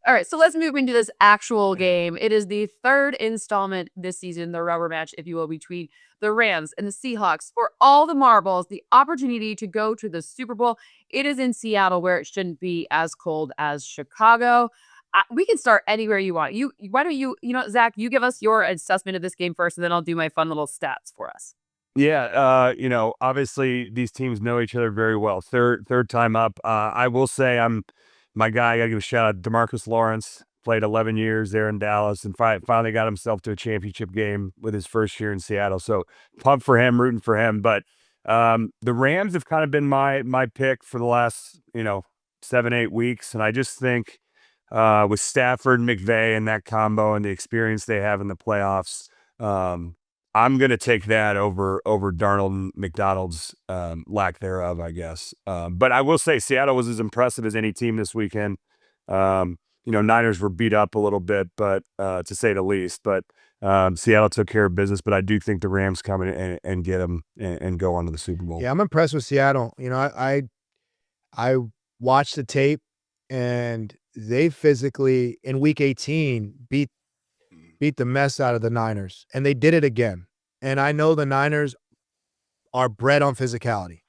All right, so let's move into this actual game. It is the third installment this season, the rubber match, if you will, between the Rams and the Seahawks for all the marbles, the opportunity to go to the Super Bowl. It is in Seattle, where it shouldn't be as cold as Chicago. We can start anywhere you want. Why don't Zach, you give us your assessment of this game first, and then I'll do my fun little stats for us. Yeah, obviously these teams know each other very well. Third time up. I will say my guy. I gotta give a shout out. DeMarcus Lawrence played 11 years there in Dallas and finally got himself to a championship game with his first year in Seattle. So pumped for him, rooting for him. But the Rams have kind of been my pick for the last 7-8 weeks, and I just think with Stafford and McVay and that combo and the experience they have in the playoffs. I'm going to take that over Darnold and McDonald's lack thereof, I guess. But I will say Seattle was as impressive as any team this weekend. Niners were beat up a little bit, but to say the least. But Seattle took care of business. But I do think the Rams come in and get them and go on to the Super Bowl. Yeah, I'm impressed with Seattle. I watched the tape, and they physically in Week 18 beat the mess out of the Niners, and they did it again. And I know the Niners are bred on physicality,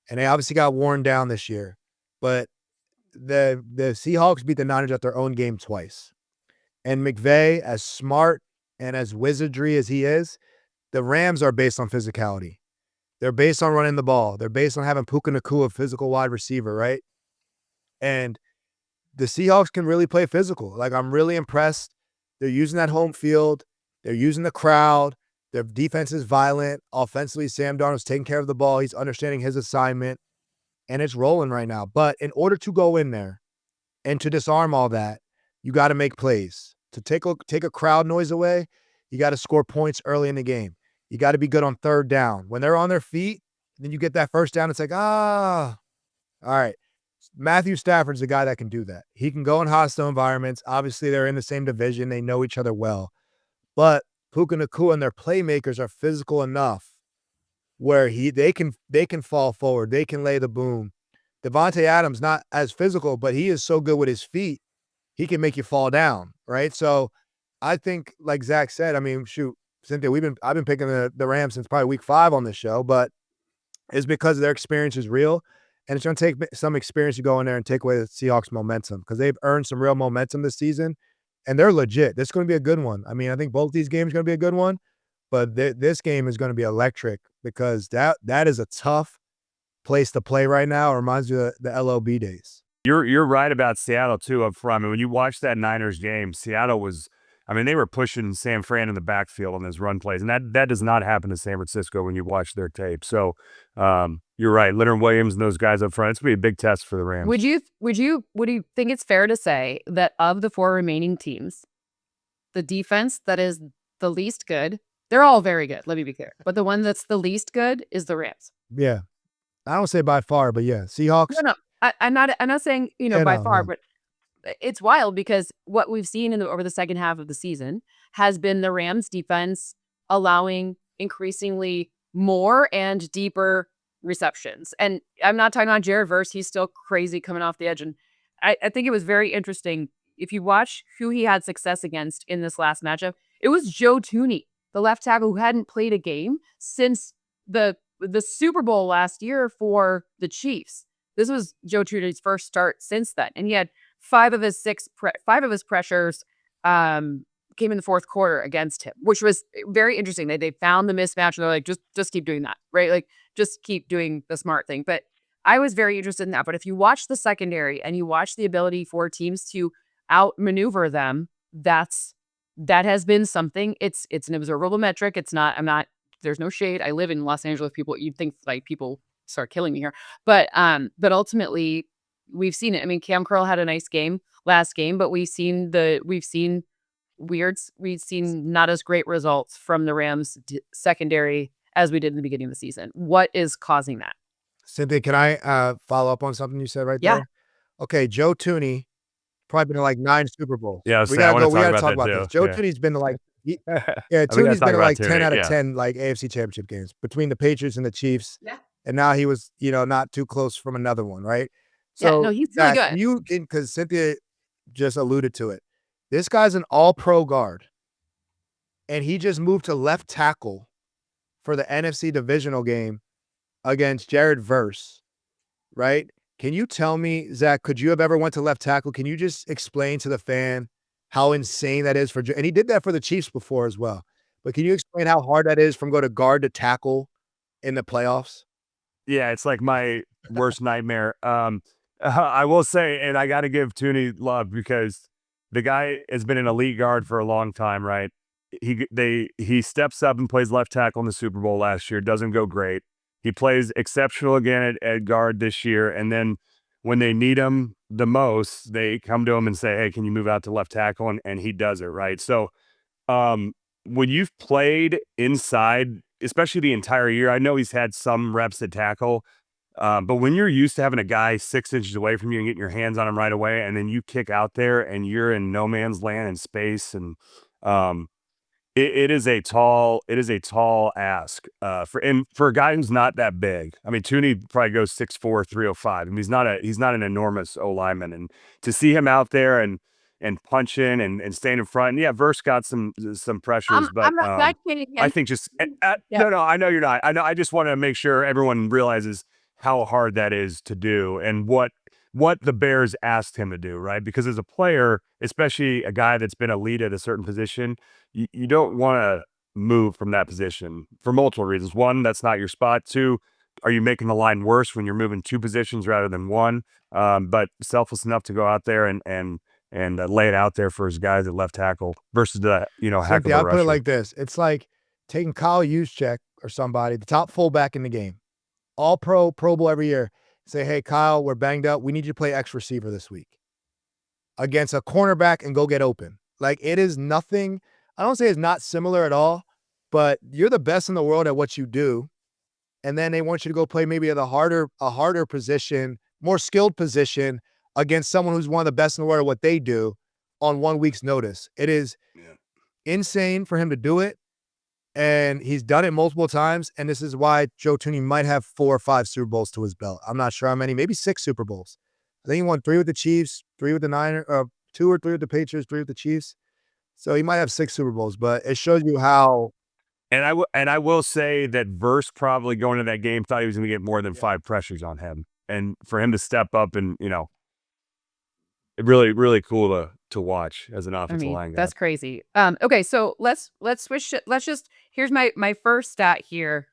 and they obviously got worn down this year. But the Seahawks beat the Niners at their own game twice. And McVay, as smart and as wizardry as he is, the Rams are based on physicality. They're based on running the ball. They're based on having Puka Nacua, a physical wide receiver, right? And the Seahawks can really play physical. Like, I'm really impressed. They're using that home field. They're using the crowd. Their defense is violent. Offensively, Sam Darnold's taking care of the ball. He's understanding his assignment, and it's rolling right now. But in order to go in there and to disarm all that, you got to make plays. To take a crowd noise away, you got to score points early in the game. You got to be good on third down. When they're on their feet, then you get that first down, it's like, all right. Matthew Stafford's the guy that can do that. He can go in hostile environments. Obviously, they're in the same division. They know each other well. But Puka Nacua and their playmakers are physical enough where they can fall forward. They can lay the boom. Devontae Adams, not as physical, but he is so good with his feet, he can make you fall down, right? So I think, like Zach said, I mean, shoot, Cynthia, I've been picking the Rams since probably week 5 on this show, but it's because their experience is real. And it's going to take some experience to go in there and take away the Seahawks' momentum, because they've earned some real momentum this season, and they're legit. This is going to be a good one. I mean, I think both these games are going to be a good one, but this game is going to be electric, because that is a tough place to play right now. It reminds you of the LOB days. You're right about Seattle too up front. I mean, when you watch that Niners game, Seattle was. I mean, they were pushing San Fran in the backfield on his run plays, and that does not happen to San Francisco when you watch their tape. So you're right, Leonard Williams and those guys up front. It's gonna be a big test for the Rams. Would you think it's fair to say that of the 4 remaining teams, the defense that is the least good, they're all very good, let me be clear, but the one that's the least good is the Rams? Yeah, I don't say by far, but yeah, Seahawks. No, I'm not saying by far, but it's wild, because what we've seen over the second half of the season has been the Rams defense allowing increasingly more and deeper receptions. And I'm not talking about Jared Verse. He's still crazy coming off the edge. And I think it was very interesting. If you watch who he had success against in this last matchup, it was Joe Thuney, the left tackle who hadn't played a game since the Super Bowl last year for the Chiefs. This was Joe Thuney's first start since then. And he had 5 of his pressures came in the fourth quarter against him, which was very interesting. They found the mismatch, and they're like, just keep doing that, right? Like, just keep doing the smart thing. But I was very interested in that. But if you watch the secondary and you watch the ability for teams to outmaneuver them, that has been something. It's an observable metric. There's no shade. I live in Los Angeles. You'd think like people start killing me here. But ultimately, we've seen it. I mean, Cam Curl had a nice game last game, but we've seen not as great results from the Rams secondary as we did in the beginning of the season. What is causing that? Cynthia, can I follow up on something you said right there? Okay, Joe Thuney, probably been to like 9 Super Bowls. Yeah, we gotta talk about this. Joe Thuney's been to like Thuney's been to like 10 out of 10 like AFC Championship games between the Patriots and the Chiefs. Yeah. And now he was, not too close from another one, right? So, yeah, no, he's really good. Because Cynthia just alluded to it. This guy's an all-pro guard, and he just moved to left tackle for the NFC divisional game against Jared Verse, right? Can you tell me, Zach, could you have ever went to left tackle? Can you just explain to the fan how insane that is and he did that for the Chiefs before as well. But can you explain how hard that is from go to guard to tackle in the playoffs? Yeah, it's like my worst nightmare. I will say, and I got to give Thuney love because the guy has been an elite guard for a long time, right? He steps up and plays left tackle in the Super Bowl last year. Doesn't go great. He plays exceptional again at guard this year, and then when they need him the most, they come to him and say, "Hey, can you move out to left tackle?" And he does it, right? So, when you've played inside, especially the entire year, I know he's had some reps at tackle, but when you're used to having a guy 6 inches away from you and getting your hands on him right away, and then you kick out there and you're in no man's land in space, and it is a tall ask for a guy who's not that big. I mean, Thuney probably goes 6'4", 305. I mean, he's not an enormous O lineman, and to see him out there and punching and staying in front. And yeah, Verse got some pressures, but I'm not backing I again. think just Yeah. no, I know you're not. I know. I just want to make sure everyone realizes how hard that is to do and what the Bears asked him to do, right? Because as a player, especially a guy that's been a lead at a certain position, you don't want to move from that position for multiple reasons. One, that's not your spot. Two, are you making the line worse when you're moving 2 positions rather than 1? But selfless enough to go out there and lay it out there for his guys at left tackle versus the heck of Cynthia, a I'll put it rusher. like this. It's like taking Kyle Juszczyk or somebody, the top fullback in the game, all Pro Bowl every year. Say, hey, Kyle, we're banged up. We need you to play X receiver this week against a cornerback and go get open. Like, it is nothing. I don't say it's not similar at all, but you're the best in the world at what you do. And then they want you to go play maybe at a harder position, more skilled position against someone who's one of the best in the world at what they do on 1 week's notice. It is insane for him to do it. And he's done it multiple times. And this is why Joe Thuney might have 4 or 5 Super Bowls to his belt. I'm not sure how many, maybe 6 Super Bowls. I think he won 3 with the Chiefs, 3 with the Niners, 2 or 3 with the Patriots, 3 with the Chiefs. So he might have 6 Super Bowls, but it shows you how. And I will say that Verse probably going into that game thought he was going to get more than 5 pressures on him, and for him to step up and really, really cool to watch as an offensive line guy. That's crazy. Okay, so let's switch. Let's just here's my first stat here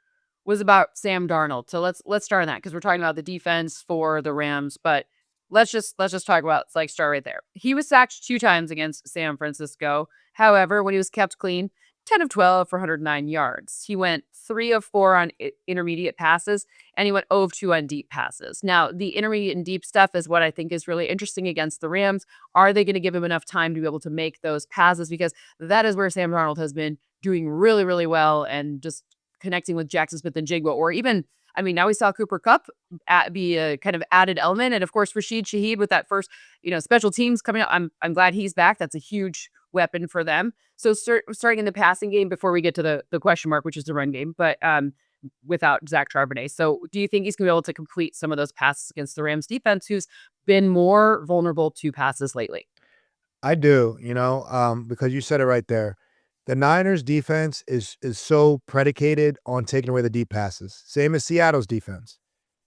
was about Sam Darnold. So let's start on that because we're talking about the defense for the Rams, but let's just talk about start right there. He was sacked 2 times against San Francisco. However, when he was kept clean, 10 of 12 for 109 yards. He went 3 of 4 on intermediate passes, and he went 0 of 2 on deep passes. Now, the intermediate and deep stuff is what I think is really interesting against the Rams. Are they going to give him enough time to be able to make those passes? Because that is where Sam Darnold has been doing really, really well and just connecting with Jackson Smith and Jigba, or even, now we saw Cooper Kupp be a kind of added element. And of course, Rashid Shaheed with that first, special teams coming up. I'm glad he's back. That's a huge weapon for them. So starting in the passing game before we get to the question mark, which is the run game, but without Zach Charbonnet. So do you think he's going to be able to complete some of those passes against the Rams defense, who's been more vulnerable to passes lately? I do, because you said it right there. The Niners defense is so predicated on taking away the deep passes. Same as Seattle's defense.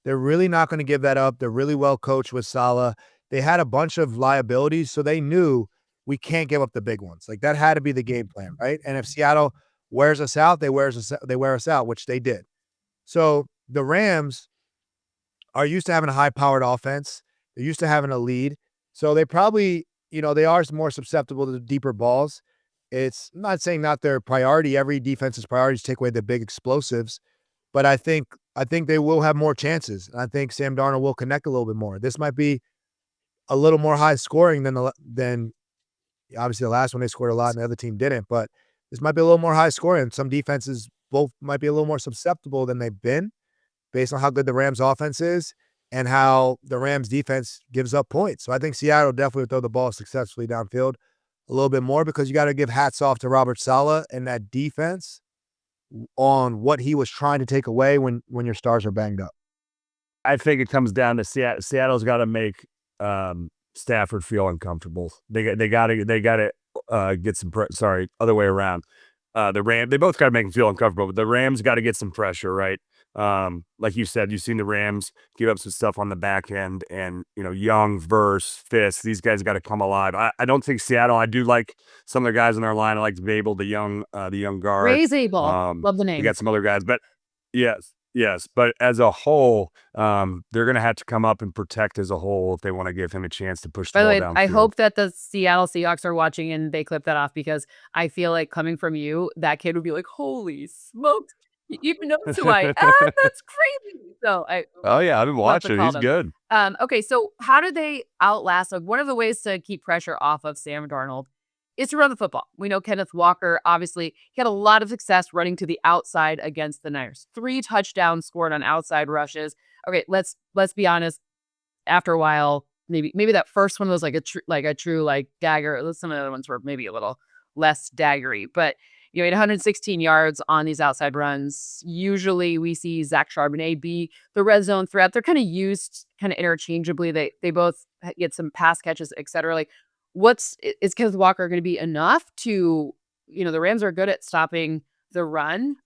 They're really not going to give that up. They're really well coached with Saleh. They had a bunch of liabilities, so they knew we can't give up the big ones. Like, that had to be the game plan, right? And if Seattle wears us out, they wear us out, which they did. So the Rams are used to having a high-powered offense. They're used to having a lead. So they probably, they are more susceptible to the deeper balls. It's I'm not saying not their priority. Every defense's priority is to take away the big explosives. But I think they will have more chances. And I think Sam Darnold will connect a little bit more. This might be a little more high scoring than obviously the last one they scored a lot and the other team didn't. But this might be a little more high scoring. Some defenses both might be a little more susceptible than they've been based on how good the Rams offense is and how the Rams defense gives up points. So I think Seattle definitely will throw the ball successfully downfield a little bit more because you got to give hats off to Robert Saleh and that defense on what he was trying to take away when your stars are banged up. I think it comes down to Seattle's got to make Stafford feel uncomfortable. They got to get some other way around. They both got to make him feel uncomfortable, but the Rams got to get some pressure, right? Like you said, you've seen the Rams give up some stuff on the back end, and Young, Verse, Fist, these guys got to come alive. I don't think Seattle. I do like some of the guys on their line. I like Babel, the young guard. Ray Zabel. Love the We name. got some other guys, but yes. But as a whole, they're going to have to come up and protect as a whole if they want to give him a chance to push the By the ball way, downfield. I hope that the Seattle Seahawks are watching and they clip that off, because I feel like, coming from you, that kid would be like, "Holy smokes, you even knows who I am? That's crazy." So Oh yeah, I've been we'll have to watching. call He's them. good. Okay, so how do they outlast? Like, one of the ways to keep pressure off of Sam Darnold is to run the football. We know Kenneth Walker, obviously, he had a lot of success running to the outside against the Niners. 3 touchdowns scored on outside rushes. Okay, let's be honest. After a while, maybe that first one was like a true dagger. Some of the other ones were maybe a little less daggery, but he had 116 yards on these outside runs. Usually we see Zach Charbonnet be the red zone threat. They're kind of used kind of interchangeably. They both get some pass catches, etc. Like, is Kenneth Walker going to be enough to, the Rams are good at stopping the run.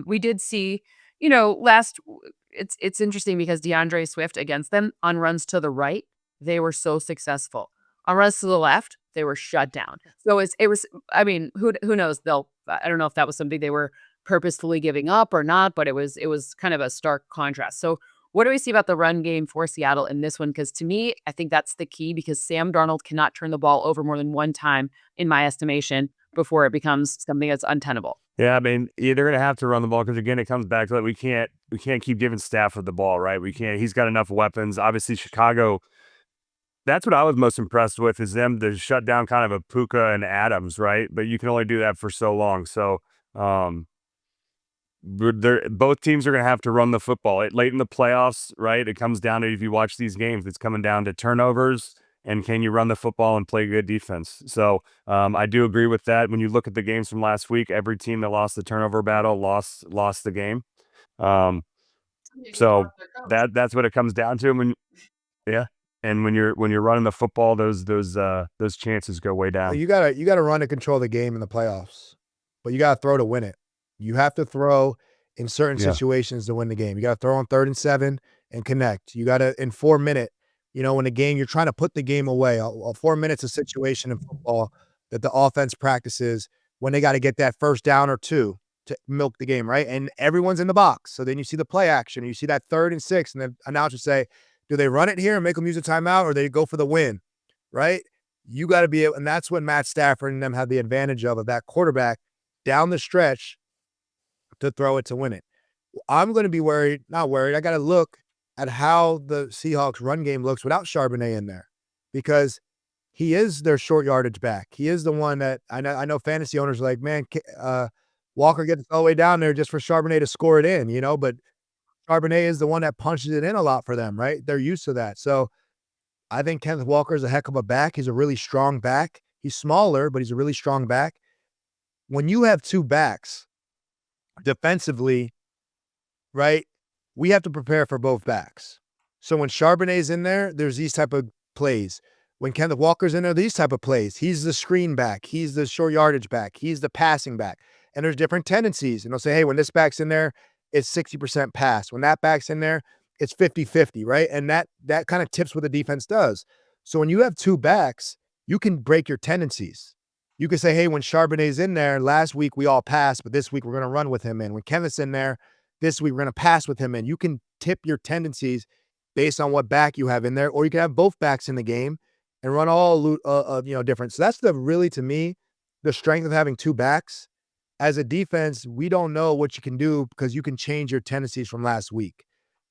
We did see, it's interesting because DeAndre Swift against them on runs to the right, they were so successful. On runs to the left, they were shut down. So it was. I mean, who knows? I don't know if that was something they were purposefully giving up or not, but it was kind of a stark contrast. So what do we see about the run game for Seattle in this one? Because to me, I think that's the key, because Sam Darnold cannot turn the ball over more than one time, in my estimation, before it becomes something that's untenable. Yeah, I mean, they're going to have to run the ball, because again, it comes back to that we can't keep giving Stafford the ball, right? We can't. He's got enough weapons. Obviously, Chicago. That's what I was most impressed with, is them to shut down kind of a Puka and Adams, right? But you can only do that for so long. So both teams are going to have to run the football. Late in the playoffs, right? It comes down to, if you watch these games, it's coming down to turnovers and can you run the football and play good defense. So I do agree with that. When you look at the games from last week, every team that lost the turnover battle lost the game. So that's what it comes down to. And when you're running the football, those chances go way down. You gotta run to control the game in the playoffs, but you gotta throw to win it. You have to throw in certain situations to win the game. You gotta throw on 3rd and 7 and connect. You gotta, in 4 minute, in a game, you're trying to put the game away. 4 minutes a situation in football that the offense practices when they got to get that first down or 2 to milk the game, right? And everyone's in the box. So then you see the play action. You see that 3rd and 6, and the announcers say, do they run it here and make them use a timeout, or they go for the win, right? You got to be able, and that's what Matt Stafford and them have the advantage of that quarterback down the stretch to throw it to win it. I'm going to be not worried. I got to look at how the Seahawks run game looks without Charbonnet in there, because he is their short yardage back. He is the one that I know fantasy owners are like, man, Walker gets all the way down there just for Charbonnet to score it in, but Charbonnet is the one that punches it in a lot for them, right? They're used to that. So I think Kenneth Walker is a heck of a back. He's a really strong back. He's smaller, but he's a really strong back. When you have 2 backs defensively, right, we have to prepare for both backs. So when Charbonnet's in there, there's these type of plays. When Kenneth Walker's in there, these type of plays. He's the screen back. He's the short yardage back. He's the passing back. And there's different tendencies. And they'll say, hey, when this back's in there, it's 60% pass. When that back's in there, it's 50-50, right? And that kind of tips what the defense does. So when you have 2 backs, you can break your tendencies. You can say, hey, when Charbonnet's in there, last week we all passed, but this week we're going to run with him in. When Kenneth's in there, this week we're going to pass with him in. You can tip your tendencies based on what back you have in there, or you can have both backs in the game and run all different. So that's really, to me, the strength of having 2 backs. As a defense, we don't know what you can do because you can change your tendencies from last week.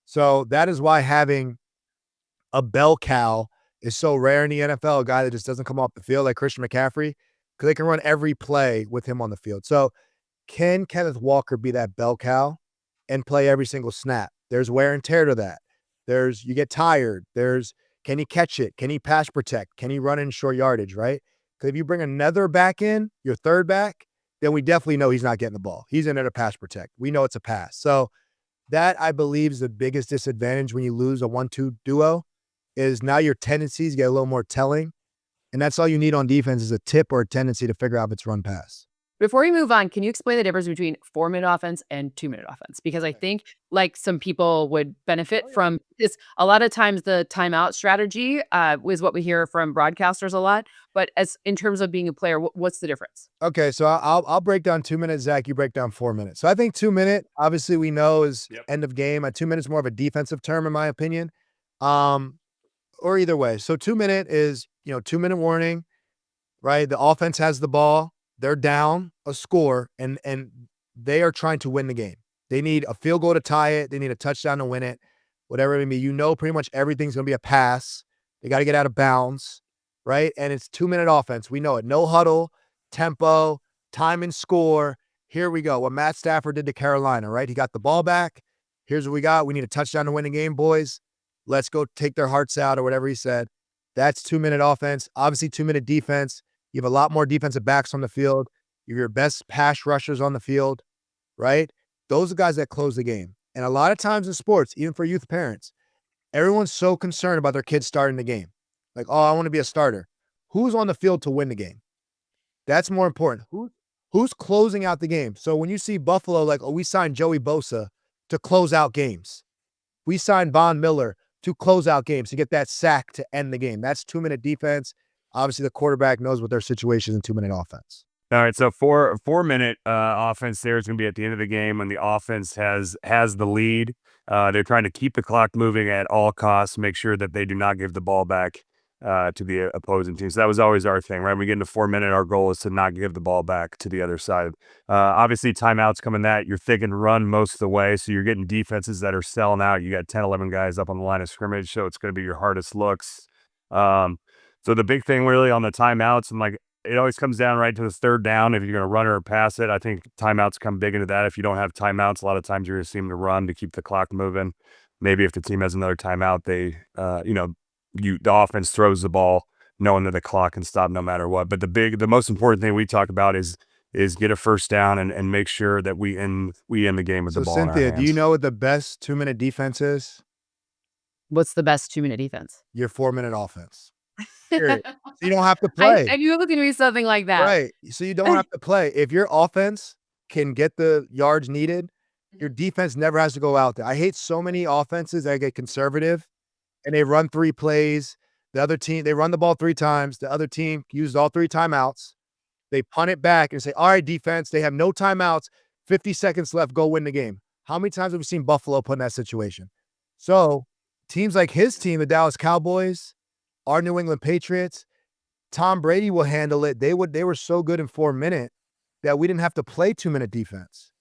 So that is why having a bell cow is so rare in the NFL, a guy that just doesn't come off the field like Christian McCaffrey, because they can run every play with him on the field. So can Kenneth Walker be that bell cow and play every single snap? There's wear and tear to that. You get tired. Can he catch it? Can he pass protect? Can he run in short yardage, right? Because if you bring another back in, your 3rd back, then we definitely know he's not getting the ball. He's in there to pass protect. We know it's a pass. So that, I believe, is the biggest disadvantage when you lose a 1-2 duo, is now your tendencies get a little more telling. And that's all you need on defense is a tip or a tendency to figure out if it's run pass. Before we move on, can you explain the difference between 4-minute offense and 2-minute offense? Because I think like some people would benefit from this. A lot of times the timeout strategy is what we hear from broadcasters a lot. But as in terms of being a player, what's the difference? Okay, so I'll break down 2 minutes, Zach. You break down 4 minutes. So I think 2 minute, obviously we know is end of game. 2 minutes more of a defensive term in my opinion. Or either way. So 2 minute is 2 minute warning, right? The offense has the ball. They're down a score, and they are trying to win the game. They need a field goal to tie it. They need a touchdown to win it, whatever it may be. Pretty much everything's going to be a pass. They got to get out of bounds, right? And it's 2 minute offense. We know it. No huddle, tempo, time and score. Here we go. What Matt Stafford did to Carolina, right? He got the ball back. Here's what we got. We need a touchdown to win the game, boys. Let's go take their hearts out or whatever he said. That's 2 minute offense. Obviously, 2 minute defense. You have a lot more defensive backs on the field. You have your best pass rushers on the field, right? Those are guys that close the game. And a lot of times in sports, even for youth parents, everyone's so concerned about their kids starting the game. Like, oh, I want to be a starter. Who's on the field to win the game? That's more important. Who's closing out the game? So when you see Buffalo, like, oh, we signed Joey Bosa to close out games. We signed Von Miller to close out games, to get that sack to end the game. That's 2 minute defense. Obviously, the quarterback knows what their situation is in 2 minute offense. All right, so 4-minute offense there is going to be at the end of the game when the offense has the lead. They're trying to keep the clock moving at all costs, make sure that they do not give the ball back to the opposing team. So that was always our thing, right? When we get into 4 minute, our goal is to not give the ball back to the other side. Obviously, timeouts coming that. You're thinking run most of the way, so you're getting defenses that are selling out. You got 10, 11 guys up on the line of scrimmage, so it's going to be your hardest looks. So the big thing really on the timeouts, and like it always comes down right to the third down. If you're going to run or pass it, I think timeouts come big into that. If you don't have timeouts, a lot of times you're going to see them to run to keep the clock moving. Maybe if the team has another timeout, they, the offense throws the ball knowing that the clock can stop no matter what. But the most important thing we talk about is get a first down and make sure that we end the game with the ball. So Cynthia, in our hands. do you know what the best 2 minute defense is? What's the best 2 minute defense? Your 4 minute offense. Period. So you don't have to play. I knew it was going to be something like that. Right. So you don't have to play. If your offense can get the yards needed, your defense never has to go out there. I hate so many offenses that get conservative and they run 3 plays. The other team, they run the ball 3 times. The other team used all 3 timeouts. They punt it back and say, all right, defense, they have no timeouts. 50 seconds left. Go win the game. How many times have we seen Buffalo put in that situation? So teams like his team, the Dallas Cowboys, our New England Patriots, Tom Brady will handle it. They were so good in 4 minute that we didn't have to play 2 minute defense.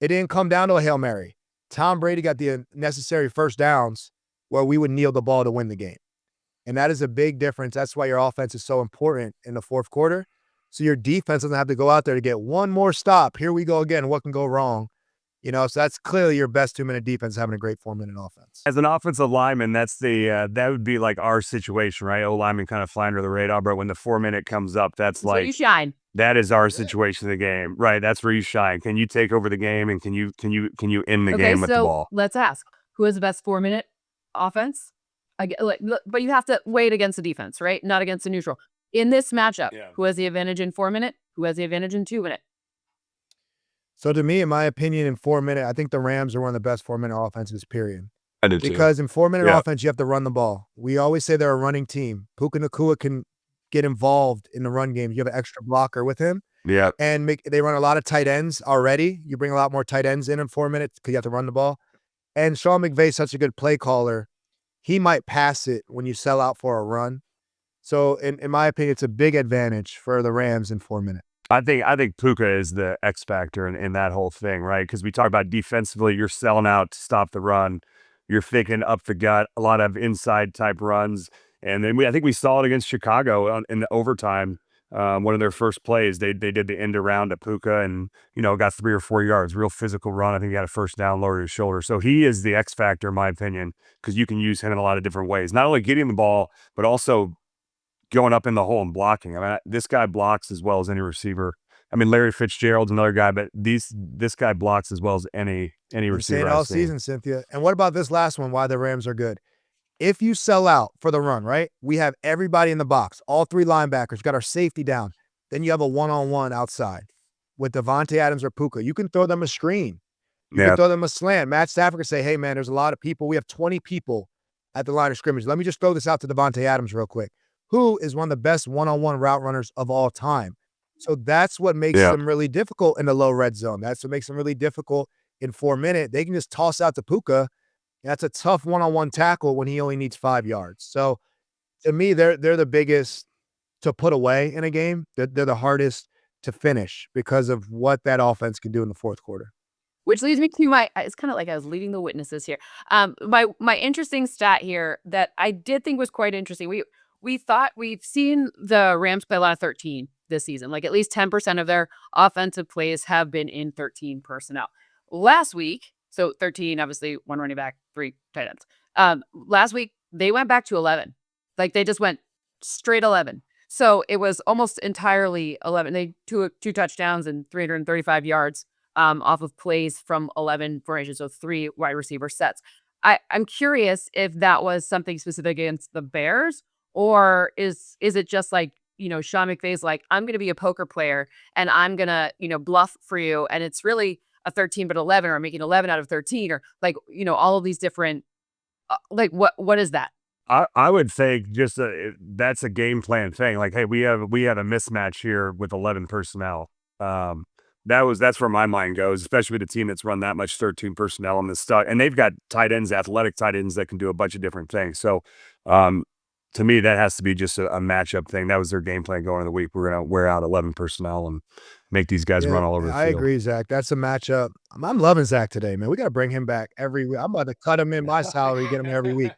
It didn't come down to a Hail Mary. Tom Brady got the necessary first downs where we would kneel the ball to win the game. And that is a big difference. That's why your offense is so important in the fourth quarter. So your defense doesn't have to go out there to get one more stop. Here we go again. What can go wrong? So that's clearly your best 2 minute defense, having a great 4 minute offense. As an offensive lineman, that's that would be like our situation, right? O-lineman kind of flying under the radar, but when the 4 minute comes up, that's like where you shine. That is our situation in the game, right? That's where you shine. Can you take over the game and can you end the game with the ball? Let's ask, who has the best 4 minute offense? But you have to weigh it against the defense, right? Not against the neutral. In this matchup, who has the advantage in 4 minute? Who has the advantage in 2 minute? So to me, in my opinion, in 4 minute, I think the Rams are one of the best 4 minute offenses, period. I did too. Because in 4 minute offense, you have to run the ball. We always say they're a running team. Puka Nacua can get involved in the run game. You have an extra blocker with him. Yeah. And they run a lot of tight ends already. You bring a lot more tight ends in 4 minutes because you have to run the ball. And Sean McVay's such a good play caller. He might pass it when you sell out for a run. So in my opinion, it's a big advantage for the Rams in 4 minutes. I think Puka is the X factor in that whole thing, right? Because we talk about defensively, you're selling out to stop the run. You're thinking up the gut, a lot of inside type runs. And then I think we saw it against Chicago in the overtime. One of their first plays, they did the end around at Puka and, got 3 or 4 yards, real physical run. I think he got a first down, lowered his shoulder. So he is the X factor, in my opinion, because you can use him in a lot of different ways. Not only getting the ball, but also going up in the hole and blocking. I mean, this guy blocks as well as any receiver. I mean, Larry Fitzgerald's another guy, but this guy blocks as well as any receiver. Saying all season, Cynthia. And what about this last one? Why the Rams are good? If you sell out for the run, right? We have everybody in the box, all 3 linebackers, got our safety down. Then you have a one-on-one outside with Devontae Adams or Puka. You can throw them a screen. You can throw them a slant. Matt Stafford can say, hey, man, there's a lot of people. We have 20 people at the line of scrimmage. Let me just throw this out to Devontae Adams real quick, who is one of the best one-on-one route runners of all time. So that's what makes them really difficult in the low red zone. That's what makes them really difficult in 4-minute. They can just toss out to Puka. That's a tough one-on-one tackle when he only needs 5 yards. So to me, they're the biggest to put away in a game. They're the hardest to finish because of what that offense can do in the fourth quarter. Which leads me to it's kind of like I was leading the witnesses here. My interesting stat here that I did think was quite interesting. We've seen the Rams play a lot of 13 this season. Like at least 10% of their offensive plays have been in 13 personnel. Last week, so 13, obviously 1 running back, 3 tight ends. Last week, they went back to 11. Like they just went straight 11. So it was almost entirely 11. They two touchdowns and 335 yards off of plays from 11 formations, so 3 wide receiver sets. I'm curious if that was something specific against the Bears, or is it just like, Sean McVay's like, I'm going to be a poker player and I'm going to, bluff for you. And it's really a 13, but 11, or making 11 out of 13, or like, all of these different, like what is that? I would say just that's a game plan thing. Like, hey, we have a mismatch here with 11 personnel. That's where my mind goes, especially with a team that's run that much 13 personnel on this stuff, and they've got tight ends, athletic tight ends that can do a bunch of different things. So, to me, that has to be just a matchup thing. That was their game plan going into the week. We're gonna wear out 11 personnel and make these guys run all over the field. I agree, Zach. That's a matchup. I'm loving Zach today, man. We got to bring him back every week. I'm about to cut him in my salary, get him every week.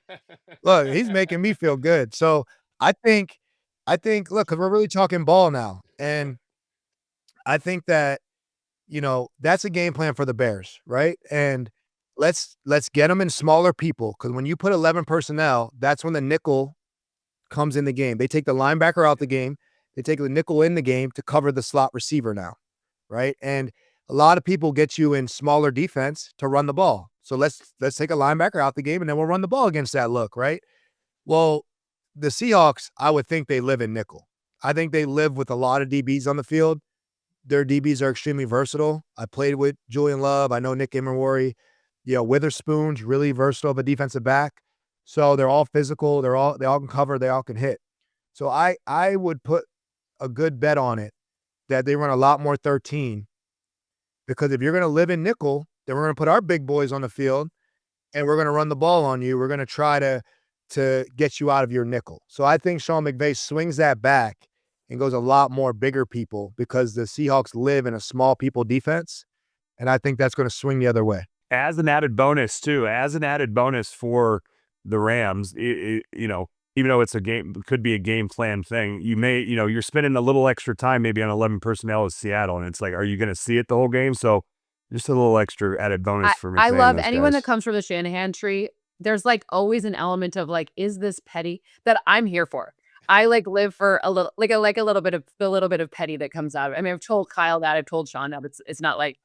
Look, he's making me feel good. So I think, look, because we're really talking ball now, and I think that that's a game plan for the Bears, right? And let's get them in smaller people, because when you put 11 personnel, that's when the nickel comes in the game. They take the linebacker out the game. They take the nickel in the game to cover the slot receiver now, right? And a lot of people get you in smaller defense to run the ball. So let's take a linebacker out the game, and then we'll run the ball against that look, right? Well, the Seahawks, I would think they live in nickel. I think they live with a lot of DBs on the field. Their DBs are extremely versatile. I played with Julian Love. I know Nick Immerwari. Witherspoon's really versatile of a defensive back. So they're all physical. They all can cover. They all can hit. So I would put a good bet on it that they run a lot more 13, because if you're going to live in nickel, then we're going to put our big boys on the field and we're going to run the ball on you. We're going to try to get you out of your nickel. So I think Sean McVay swings that back and goes a lot more bigger people, because the Seahawks live in a small people defense. And I think that's going to swing the other way. As an added bonus for the Rams, even though it's could be a game plan thing, you may, you're spending a little extra time maybe on 11 personnel with Seattle, and it's like, are you going to see it the whole game? So just a little extra added bonus for me. I love anyone that comes from the Shanahan tree. There's like always an element of like, is this petty, that I'm here for. I like live for a little, like a little bit of petty that comes out of it. I mean, I've told Kyle that, I've told Sean that. It's not like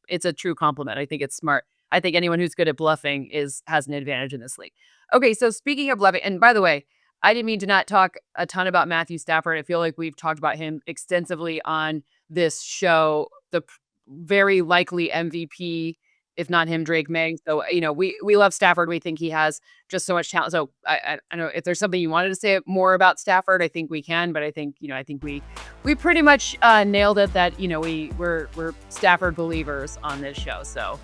it's a true compliment. I think it's smart. I think anyone who's good at bluffing has an advantage in this league. Okay, so speaking of bluffing, and by the way, I didn't mean to not talk a ton about Matthew Stafford. I feel like we've talked about him extensively on this show. The very likely MVP, if not him, Drake May. So, we love Stafford. We think he has just so much talent. So I don't know if there's something you wanted to say more about Stafford. I think we can, but I think we pretty much nailed it. That we're Stafford believers on this show. So.